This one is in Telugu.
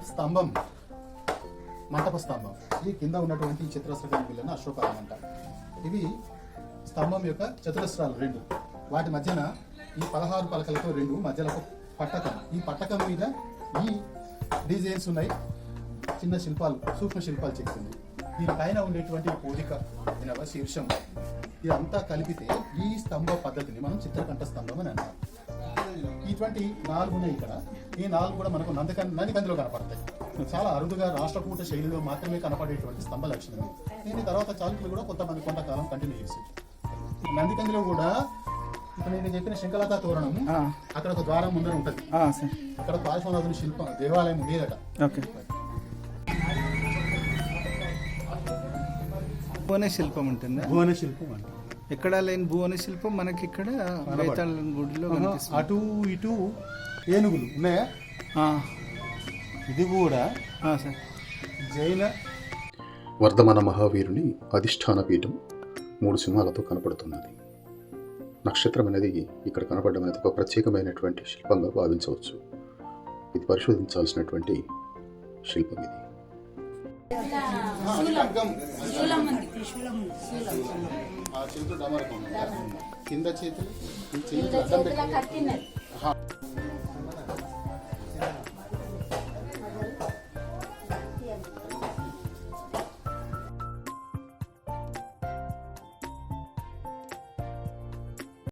స్తంభం, మంటప స్తంభం. ఈ కింద ఉన్నటువంటి చతురస్రకాల బిల్లను అశోకాలం అంట. ఇవి స్తంభం యొక్క చతురస్రాలు రెండు, వాటి మధ్యన ఈ 16 పలకలతో రెండు మధ్యలో ఒక పట్టకం. ఈ పట్టకం మీద ఈ డిజైన్స్ ఉన్నాయి, చిన్న శిల్పాలు, సూక్ష్మ శిల్పాలు చెక్కింది. దీనిపైన ఉండేటువంటి పూజిక శీర్షం, ఇదంతా కలిపితే ఈ స్తంభ పద్ధతిని మనం చిత్రకంఠ స్తంభం అని అంటాం. ఇటువంటి 4 ఉన్నాయి ఇక్కడ. ఈ 4 కూడా మనకు నందికందిలో కనపడతాయి. చాలా అరుదుగా రాష్ట్రకూట శైలిలో మాత్రమే కనపడేటువంటి స్తంభ లక్షణం. దీని తర్వాత చాళుక్యులు కూడా కొంతకాలం కంటిన్యూ చేసి నందికందిలో కూడా ఇప్పుడు నేను చెప్పిన శంకలతా తోరణం అక్కడ ఒక ద్వారం ముందర ఉంటుంది. అక్కడ పార్శ్వనాథుని శిల్పం దేవాలయం ఉండేదట. భువన శిల్పం ఉంటుంది. భువన శిల్పం అంటే ఎక్కడ లేని భువన శిల్పం మనకి ఇక్కడ వేతాళం గుడిలో అటు ఇటు ఏనుగులు ఉన్నాయా? ఇది కూడా జైన వర్ధమాన మహావీరుని అధిష్టాన పీఠం 3 సింహాలతో కనపడుతున్నది. నక్షత్రం అనేది ఇక్కడ కనపడడం అనేది ఒక ప్రత్యేకమైనటువంటి శిల్పంగా భావించవచ్చు. ఇది పరిశోధించాల్సినటువంటి శిల్పం ఇది. కింద చేతులు, ఈ చేతులు